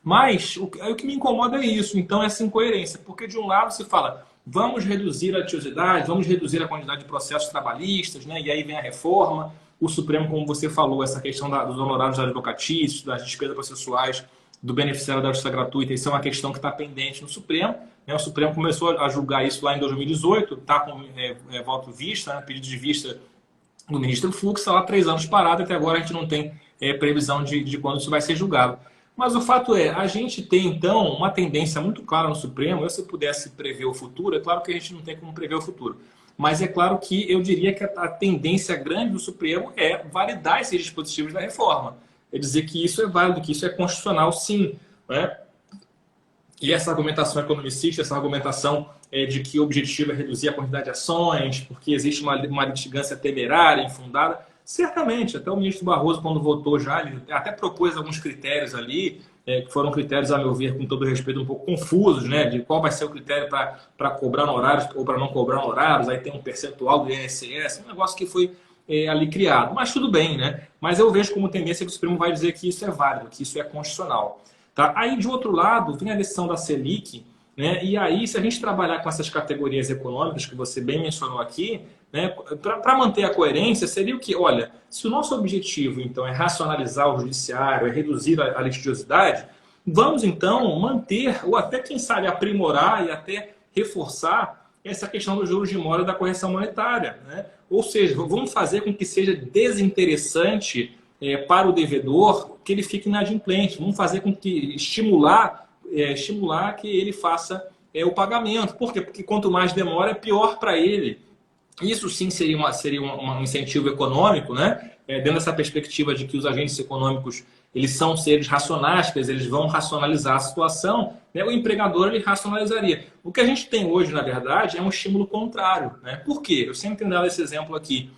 Mas o que me incomoda é isso, então, essa incoerência, porque de um lado se fala, vamos reduzir a litigiosidade, vamos reduzir a quantidade de processos trabalhistas, né? E aí vem a reforma, o Supremo, como você falou, essa questão dos honorários advocatícios, das despesas processuais, do beneficiário da justiça gratuita, isso é uma questão que está pendente no Supremo. Né? O Supremo começou a julgar isso lá em 2018, está com voto vista, né? Pedido de vista do ministro Fux, está lá 3 anos parado, até agora a gente não tem previsão de quando isso vai ser julgado. Mas o fato é, a gente tem, então, uma tendência muito clara no Supremo. Se eu pudesse prever o futuro, é claro que a gente não tem como prever o futuro. Mas é claro que eu diria que a tendência grande do Supremo é validar esses dispositivos da reforma. É dizer que isso é válido, que isso é constitucional, sim. Né? E essa argumentação economicista, essa argumentação de que o objetivo é reduzir a quantidade de ações, porque existe uma litigância temerária, infundada, certamente, até o ministro Barroso, quando votou já, ele até propôs alguns critérios ali, que foram critérios, a meu ver, com todo respeito, um pouco confusos, né? De qual vai ser o critério para cobrar honorários ou para não cobrar honorários, aí tem um percentual do INSS, um negócio que foi ali criado. Mas tudo bem, né? Mas eu vejo como tendência que o Supremo vai dizer que isso é válido, que isso é constitucional. Tá? Aí, de outro lado, vem a decisão da Selic, né? E aí, se a gente trabalhar com essas categorias econômicas que você bem mencionou aqui, né? Para manter a coerência, seria o que? Olha, se o nosso objetivo, então, é racionalizar o judiciário, é reduzir a litigiosidade, vamos, então, manter, ou até, quem sabe, aprimorar e até reforçar essa questão dos juros de mora e da correção monetária. Né? Ou seja, vamos fazer com que seja desinteressante para o devedor que ele fique inadimplente. Vamos fazer com que estimular que ele faça o pagamento. Por quê? Porque quanto mais demora, é pior para ele. Isso sim seria um incentivo econômico, né? Dentro dessa perspectiva de que os agentes econômicos eles são seres racionais, que eles vão racionalizar a situação, né? O empregador ele racionalizaria. O que a gente tem hoje, na verdade, é um estímulo contrário. Né? Por quê? Eu sempre tenho dado esse exemplo aqui.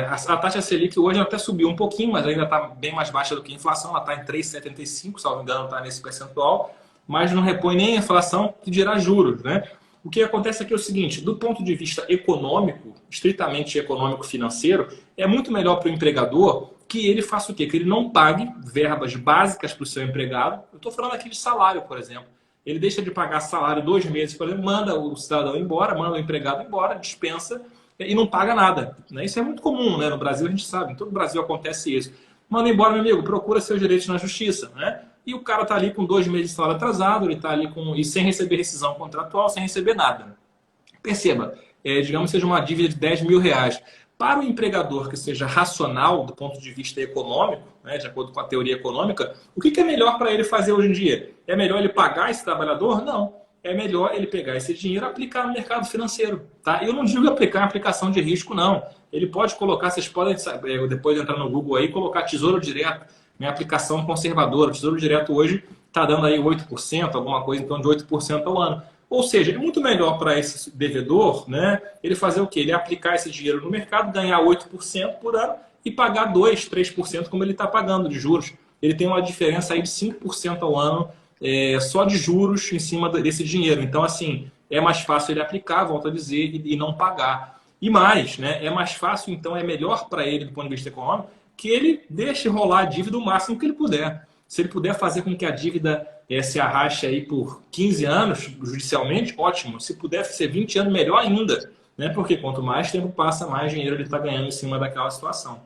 A taxa Selic hoje até subiu um pouquinho, mas ainda está bem mais baixa do que a inflação. Ela está em 3,75, se não me engano, está nesse percentual, mas não repõe nem a inflação, que dirá juros. Né? O que acontece aqui é o seguinte, do ponto de vista econômico, estritamente econômico-financeiro, é muito melhor para o empregador que ele faça o quê? Que ele não pague verbas básicas para o seu empregado. Eu estou falando aqui de salário, por exemplo. Ele deixa de pagar salário 2 meses, por exemplo, manda o cidadão embora, manda o empregado embora, dispensa e não paga nada. Né? Isso é muito comum, né? No Brasil a gente sabe, em todo o Brasil acontece isso. Manda embora, meu amigo, procura seus direitos na justiça. Né? E o cara está ali com 2 meses de salário atrasado, ele está ali e sem receber rescisão contratual, sem receber nada. Perceba, digamos que seja uma dívida de 10 mil reais. Para o empregador que seja racional do ponto de vista econômico, né, de acordo com a teoria econômica, o que é melhor para ele fazer hoje em dia? É melhor ele pagar esse trabalhador? Não. É melhor ele pegar esse dinheiro e aplicar no mercado financeiro. Tá? Eu não digo aplicar em aplicação de risco, não. Ele pode colocar, vocês podem, depois de entrar no Google aí, colocar Tesouro Direto, minha aplicação conservadora. O Tesouro Direto hoje está dando aí 8%, alguma coisa então de 8% ao ano. Ou seja, é muito melhor para esse devedor, né, ele fazer o quê? Ele aplicar esse dinheiro no mercado, ganhar 8% por ano e pagar 2%, 3% como ele está pagando de juros. Ele tem uma diferença aí de 5% ao ano só de juros em cima desse dinheiro. Então, assim, é mais fácil ele aplicar, volto a dizer, e não pagar. E mais, né, é mais fácil, então é melhor para ele, do ponto de vista econômico, que ele deixe rolar a dívida o máximo que ele puder. Se ele puder fazer com que a dívida se arraste aí por 15 anos, judicialmente, ótimo. Se puder ser 20 anos, melhor ainda. Né? Porque quanto mais tempo passa, mais dinheiro ele está ganhando em cima daquela situação.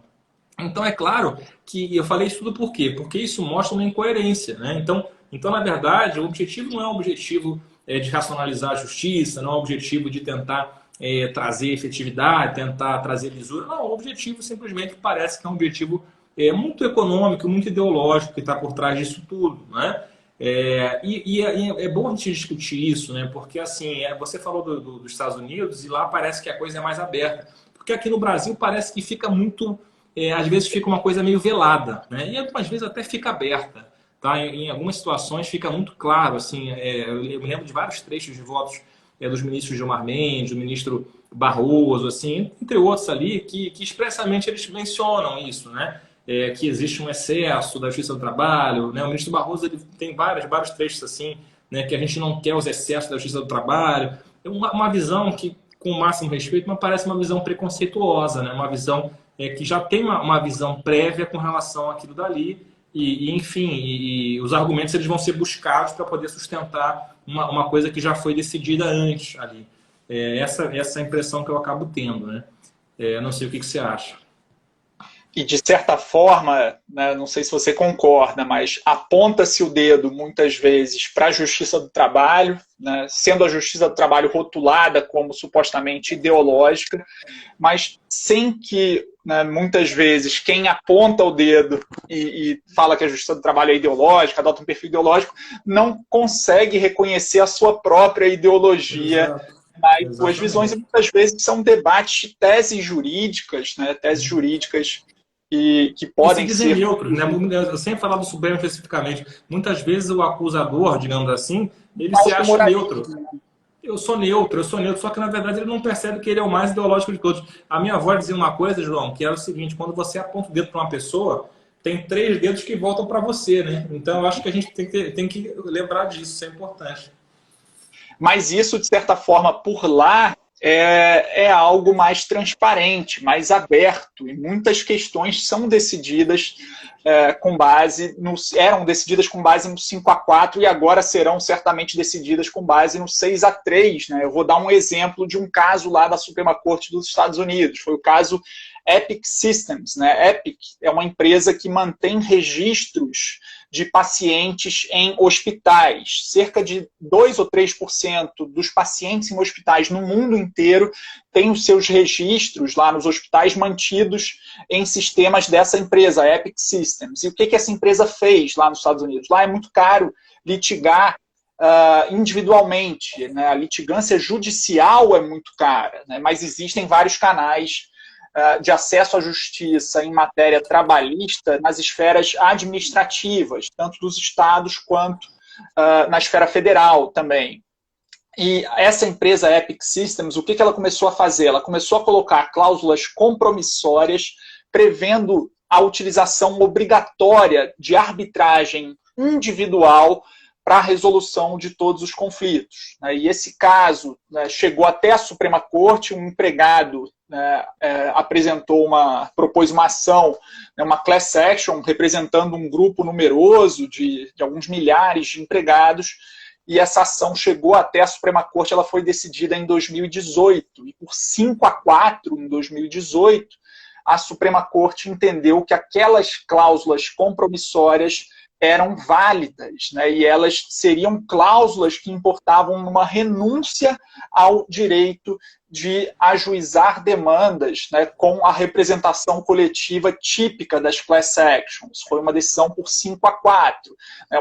Então, é claro que eu falei isso tudo por quê? Porque isso mostra uma incoerência. Né? Então, na verdade, o objetivo não é um objetivo de racionalizar a justiça, não é um objetivo de tentar trazer efetividade, tentar trazer lisura. Não, o objetivo simplesmente parece que é um objetivo muito econômico, muito ideológico que está por trás disso tudo. Né? É bom a gente discutir isso, né? Porque assim, você falou dos Estados Unidos e lá parece que a coisa é mais aberta. Porque aqui no Brasil parece que fica muito às vezes fica uma coisa meio velada, né? E algumas vezes até fica aberta, tá? Em algumas situações fica muito claro, assim, eu me lembro de vários trechos de votos dos ministros Gilmar Mendes, do ministro Barroso, assim, entre outros ali, que expressamente eles mencionam isso, né? Que existe um excesso da Justiça do Trabalho, né? O ministro Barroso ele tem vários trechos assim, né? Que a gente não quer os excessos da Justiça do Trabalho. É uma visão que, com o máximo respeito, mas parece uma visão preconceituosa, né? Uma visão que já tem uma visão prévia com relação àquilo dali enfim, os argumentos eles vão ser buscados para poder sustentar uma coisa que já foi decidida antes ali. Essa impressão que eu acabo tendo, né? Não sei o que você acha. E, de certa forma, né, não sei se você concorda, mas aponta-se o dedo, muitas vezes, para a Justiça do Trabalho, né, sendo a Justiça do Trabalho rotulada como supostamente ideológica, mas sem que, né, muitas vezes, quem aponta o dedo e fala que a Justiça do Trabalho é ideológica, adota um perfil ideológico, não consegue reconhecer a sua própria ideologia. Exato. Nas suas visões, e muitas vezes são debates de teses jurídicas, né, teses jurídicas que podem ser neutros, né? Sem falar do Supremo especificamente, muitas vezes o acusador, digamos assim, ele se acha neutro. Eu sou neutro, só que na verdade ele não percebe que ele é o mais ideológico de todos. A minha avó dizia uma coisa, João, que era o seguinte: quando você aponta o dedo para uma pessoa, tem 3 dedos que voltam para você, né? Então eu acho que a gente tem que lembrar disso, isso é importante. Mas isso, de certa forma, por lá, é algo mais transparente, mais aberto, e muitas questões são decididas eram decididas com base no 5-4 e agora serão certamente decididas com base no 6-3, né? Eu vou dar um exemplo de um caso lá da Suprema Corte dos Estados Unidos, foi o caso Epic Systems, né? Epic é uma empresa que mantém registros de pacientes em hospitais. Cerca de 2 ou 3% dos pacientes em hospitais no mundo inteiro têm os seus registros lá nos hospitais mantidos em sistemas dessa empresa, Epic Systems. E o que essa empresa fez lá nos Estados Unidos? Lá é muito caro litigar individualmente, né? A litigância judicial é muito cara, né? Mas existem vários canais de acesso à justiça em matéria trabalhista nas esferas administrativas, tanto dos estados quanto na esfera federal também. E essa empresa Epic Systems, o que ela começou a fazer? Ela começou a colocar cláusulas compromissórias prevendo a utilização obrigatória de arbitragem individual para a resolução de todos os conflitos. E esse caso chegou até a Suprema Corte, um empregado propôs uma ação, uma class action, representando um grupo numeroso de alguns milhares de empregados, e essa ação chegou até a Suprema Corte, ela foi decidida em 2018, e por 5-4 em 2018, a Suprema Corte entendeu que aquelas cláusulas compromissórias eram válidas, né? E elas seriam cláusulas que importavam numa renúncia ao direito de ajuizar demandas, né, com a representação coletiva típica das class actions. Foi uma decisão por 5-4,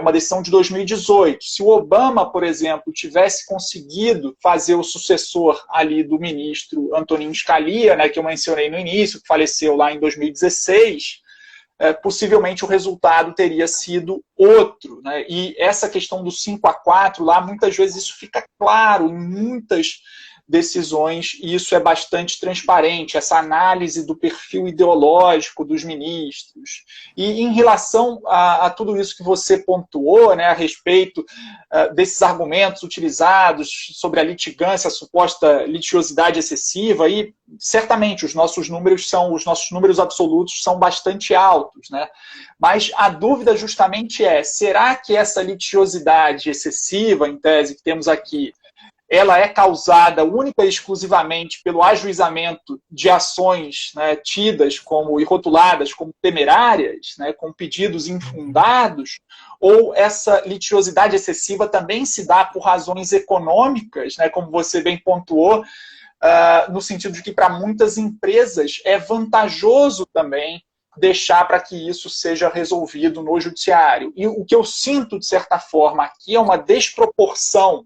uma decisão de 2018. Se o Obama, por exemplo, tivesse conseguido fazer o sucessor ali do ministro Antonin Scalia, né, que eu mencionei no início, que faleceu lá em 2016, possivelmente o resultado teria sido outro, né? E essa questão do 5-4 lá, muitas vezes isso fica claro em muitas decisões, e isso é bastante transparente, essa análise do perfil ideológico dos ministros. E em relação a tudo isso que você pontuou, né, a respeito desses argumentos utilizados sobre a litigância, a suposta litigiosidade excessiva, e certamente os nossos números absolutos são bastante altos, né? Mas a dúvida justamente será que essa litigiosidade excessiva, em tese, que temos aqui, ela é causada única e exclusivamente pelo ajuizamento de ações, né, tidas como e rotuladas como temerárias, né, com pedidos infundados, ou essa litigiosidade excessiva também se dá por razões econômicas, né, como você bem pontuou, no sentido de que para muitas empresas é vantajoso também deixar para que isso seja resolvido no judiciário. E o que eu sinto, de certa forma, aqui é uma desproporção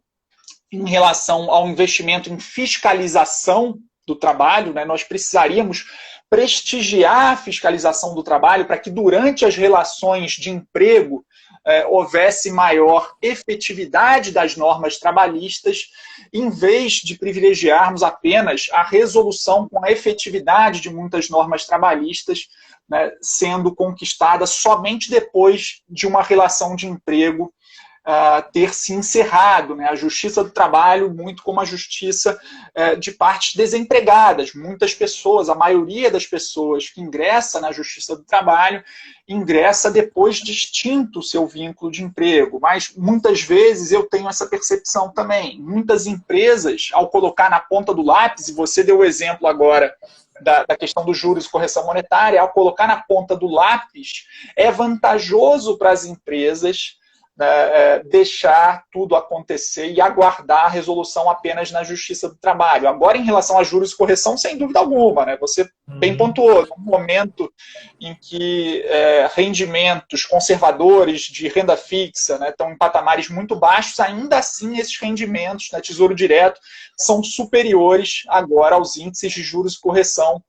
em relação ao investimento em fiscalização do trabalho, né? Nós precisaríamos prestigiar a fiscalização do trabalho para que durante as relações de emprego houvesse maior efetividade das normas trabalhistas, em vez de privilegiarmos apenas a resolução com a efetividade de muitas normas trabalhistas, né, sendo conquistada somente depois de uma relação de emprego ter se encerrado, né? A justiça do trabalho, muito como a justiça de partes desempregadas. Muitas pessoas, a maioria das pessoas que ingressa na justiça do trabalho, ingressa depois de extinto o seu vínculo de emprego. Mas muitas vezes eu tenho essa percepção também. Muitas empresas, ao colocar na ponta do lápis, e você deu o exemplo agora da questão dos juros e correção monetária, ao colocar na ponta do lápis, é vantajoso para as empresas deixar tudo acontecer e aguardar a resolução apenas na Justiça do Trabalho. Agora, em relação a juros e correção, sem dúvida alguma, né? Você bem pontuou, no momento em que rendimentos conservadores de renda fixa, né, estão em patamares muito baixos, ainda assim esses rendimentos, né, Tesouro Direto, são superiores agora aos índices de juros e correção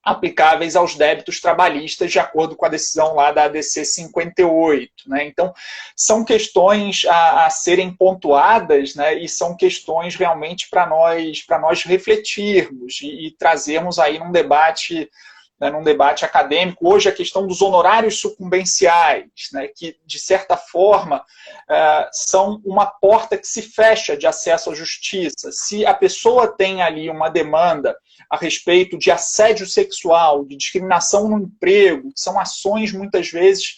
aplicáveis aos débitos trabalhistas, de acordo com a decisão lá da ADC 58. Né? Então, são questões a serem pontuadas, né? E são questões realmente para nós refletirmos e trazermos aí num debate acadêmico. Hoje, a questão dos honorários sucumbenciais, né, que, de certa forma, são uma porta que se fecha de acesso à justiça. Se a pessoa tem ali uma demanda a respeito de assédio sexual, de discriminação no emprego, que são ações, muitas vezes,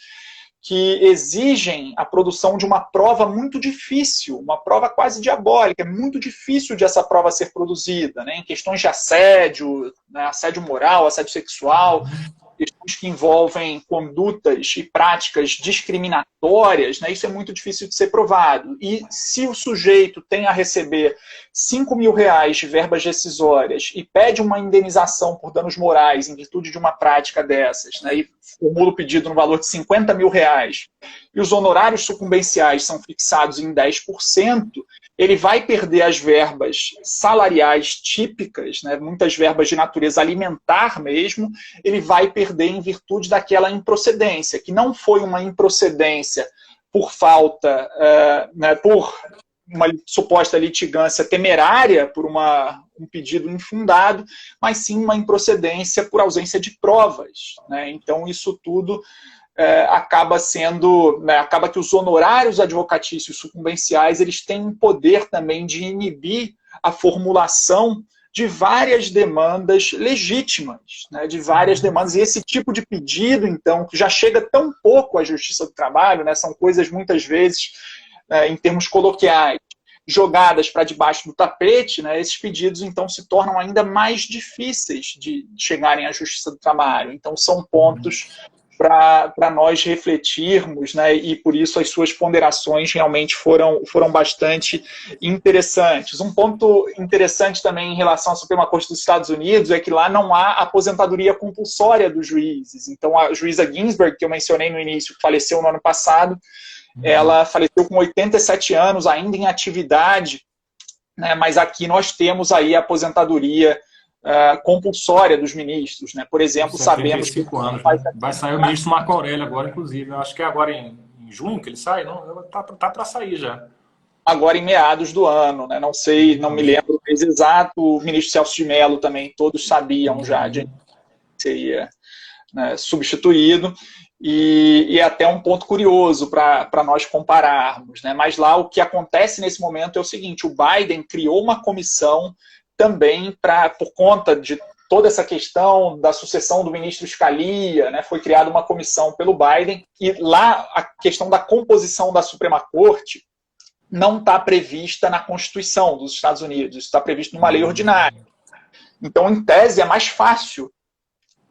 que exigem a produção de uma prova muito difícil, uma prova quase diabólica. É muito difícil de essa prova ser produzida, né? Em questões de assédio, né? Assédio moral, assédio sexual, questões que envolvem condutas e práticas discriminatórias, né? Isso é muito difícil de ser provado. E se o sujeito tem a receber R$5.000 de verbas rescisórias e pede uma indenização por danos morais em virtude de uma prática dessas, né? E formula o pedido no valor de R$50.000, e os honorários sucumbenciais são fixados em 10%, ele vai perder as verbas salariais típicas, né, muitas verbas de natureza alimentar mesmo, ele vai perder em virtude daquela improcedência, que não foi uma improcedência por falta, né, por uma suposta litigância temerária, por um pedido infundado, mas sim uma improcedência por ausência de provas. Né? Então, isso tudo acaba sendo, né, acaba que os honorários advocatícios sucumbenciais, eles têm um poder também de inibir a formulação de várias demandas legítimas, né, de várias demandas. E esse tipo de pedido, então, que já chega tão pouco à Justiça do Trabalho, né, são coisas muitas vezes, em termos coloquiais, jogadas para debaixo do tapete, né, esses pedidos, então, se tornam ainda mais difíceis de chegarem à Justiça do Trabalho. Então, são pontos para nós refletirmos, né, e por isso as suas ponderações realmente foram bastante interessantes. Um ponto interessante também em relação à Suprema Corte dos Estados Unidos é que lá não há aposentadoria compulsória dos juízes. Então, a juíza Ginsburg, que eu mencionei no início, que faleceu no ano passado, ela faleceu com 87 anos, ainda em atividade, né, mas aqui nós temos aí a aposentadoria compulsória dos ministros, né? Por exemplo, sabemos que anos, né? Vai sair o ministro Marco Aurélio agora, inclusive. Eu acho que é agora em junho que ele sai, não? Tá para sair já. Agora em meados do ano, né? Não sei, não me lembro o mês exato. O ministro Celso de Mello também, todos sabiam já de que seria, né, substituído. E é até um ponto curioso para nós compararmos, né? Mas lá o que acontece nesse momento é o seguinte: o Biden criou uma comissão também por conta de toda essa questão da sucessão do ministro Scalia, né, foi criada uma comissão pelo Biden, e lá a questão da composição da Suprema Corte não está prevista na Constituição dos Estados Unidos, isso está previsto numa lei ordinária. Então, em tese, é mais fácil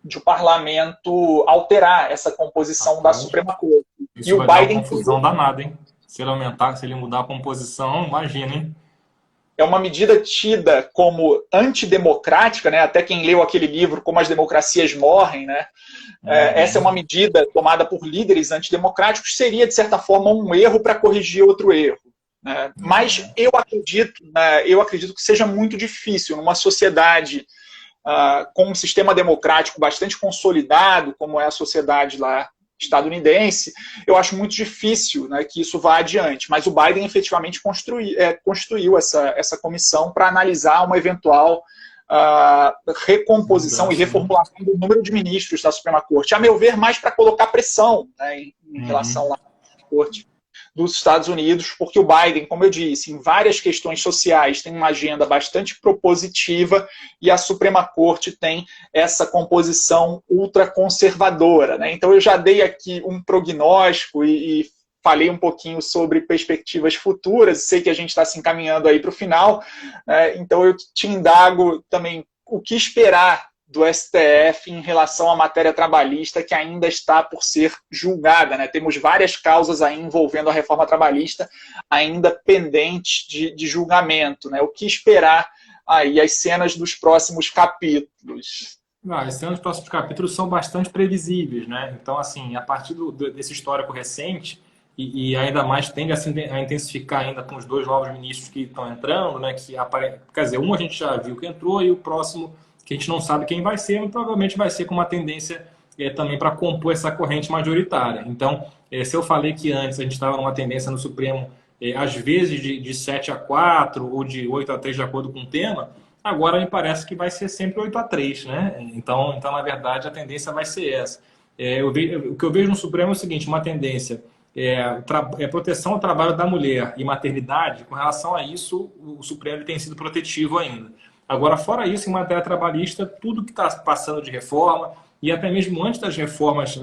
de o parlamento alterar essa composição da Suprema Corte. Isso e o Biden, dar uma confusão danada, hein? Se ele mudar a composição, imagina, hein? É uma medida tida como antidemocrática, né? Até quem leu aquele livro, Como as Democracias Morrem, né? Essa é uma medida tomada por líderes antidemocráticos, seria, de certa forma, um erro para corrigir outro erro. Né? Mas eu acredito que seja muito difícil, numa sociedade com um sistema democrático bastante consolidado, como é a sociedade lá estadunidense, eu acho muito difícil, né, que isso vá adiante. Mas o Biden efetivamente constituiu essa comissão para analisar uma eventual recomposição e reformulação do número de ministros da Suprema Corte. A meu ver, mais para colocar pressão, né, em relação à Corte dos Estados Unidos, porque o Biden, como eu disse, em várias questões sociais tem uma agenda bastante propositiva e a Suprema Corte tem essa composição ultraconservadora, né? Então eu já dei aqui um prognóstico e falei um pouquinho sobre perspectivas futuras, sei que a gente está se encaminhando aí para o final, então eu te indago também o que esperar do STF em relação à matéria trabalhista que ainda está por ser julgada, né? Temos várias causas aí envolvendo a reforma trabalhista ainda pendentes de julgamento, né? O que esperar aí, as cenas dos próximos capítulos? As cenas dos próximos capítulos são bastante previsíveis, né? Então, assim, a partir desse histórico recente, e ainda mais tende a intensificar ainda com os 2 novos ministros que estão entrando, né? Quer dizer, um a gente já viu que entrou e o próximo que a gente não sabe quem vai ser, mas provavelmente vai ser com uma tendência também para compor essa corrente majoritária. Então, se eu falei que antes a gente estava numa tendência no Supremo, às vezes de 7-4 ou de 8-3 de acordo com o tema, agora me parece que vai ser sempre 8-3, né? Então, na verdade, a tendência vai ser essa. O que eu vejo no Supremo é o seguinte, uma tendência proteção ao trabalho da mulher e maternidade. Com relação a isso, o Supremo tem sido protetivo ainda. Agora, fora isso, em matéria trabalhista, tudo que está passando de reforma, e até mesmo antes das reformas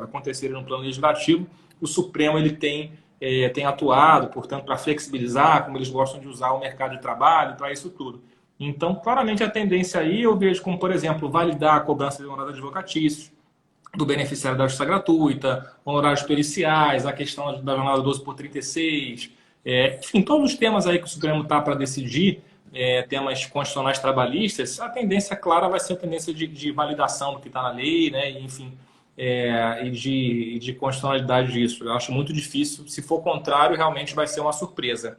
acontecerem no plano legislativo, o Supremo ele tem atuado, portanto, para flexibilizar, como eles gostam de usar o mercado de trabalho, para isso tudo. Então, claramente, a tendência aí eu vejo como, por exemplo, validar a cobrança de honorários advocatícios, do beneficiário da justiça gratuita, honorários periciais, a questão da jornada 12 por 36, enfim, todos os temas aí que o Supremo está para decidir, temas constitucionais trabalhistas, a tendência clara vai ser a tendência de validação do que está na lei, né? Enfim, e de constitucionalidade disso. Eu acho muito difícil. Se for contrário, realmente vai ser uma surpresa.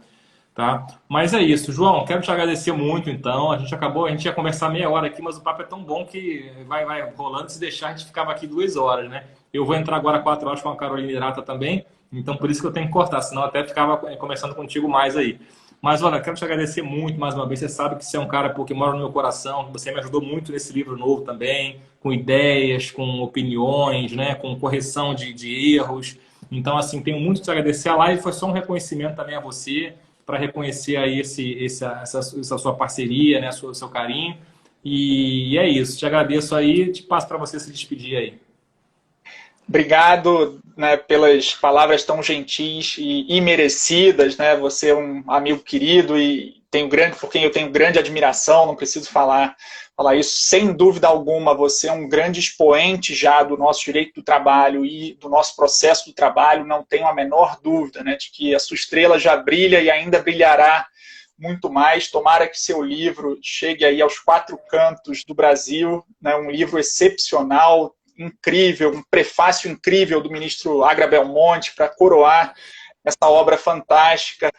Tá? Mas é isso. João, quero te agradecer muito, então. A gente ia conversar meia hora aqui, mas o papo é tão bom que vai rolando. Se deixar, a gente ficava aqui 2 horas, né? Eu vou entrar agora 4 horas com a Carolina Hirata também, então por isso que eu tenho que cortar, senão até ficava conversando contigo mais aí. Mas, olha, quero te agradecer muito mais uma vez. Você sabe que você é um cara que mora no meu coração, que você me ajudou muito nesse livro novo também, com ideias, com opiniões, né, com correção de erros. Então, assim, tenho muito que te agradecer. A live foi só um reconhecimento também a você, para reconhecer aí essa sua parceria, né, seu carinho. E é isso. Te agradeço aí. Te passo para você se despedir aí. Obrigado, né, pelas palavras tão gentis e merecidas, né? Você é um amigo querido e por quem eu tenho grande admiração, não preciso falar isso. Sem dúvida alguma, você é um grande expoente já do nosso direito do trabalho e do nosso processo do trabalho, não tenho a menor dúvida, né, de que a sua estrela já brilha e ainda brilhará muito mais. Tomara que seu livro chegue aí aos 4 cantos do Brasil, né, um livro excepcional, incrível, um prefácio incrível do ministro Agra Belmonte para coroar essa obra fantástica.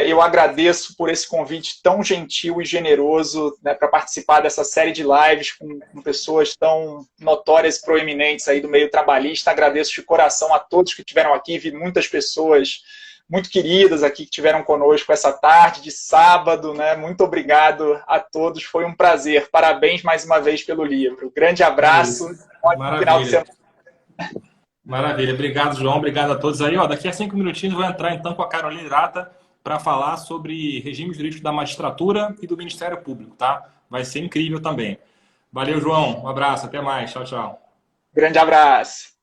Eu agradeço por esse convite tão gentil e generoso, né, para participar dessa série de lives com pessoas tão notórias e proeminentes aí do meio trabalhista. Agradeço de coração a todos que estiveram aqui, vi muitas pessoas muito queridas aqui que estiveram conosco essa tarde de sábado, né? Muito obrigado a todos, foi um prazer. Parabéns mais uma vez pelo livro. Grande abraço, ótimo final de semana. Maravilha, obrigado, João, obrigado a todos aí. Daqui a 5 minutinhos eu vou entrar então com a Carolina Hirata para falar sobre regime jurídico da magistratura e do Ministério Público, tá? Vai ser incrível também. Valeu, João, um abraço, até mais, tchau, tchau. Grande abraço.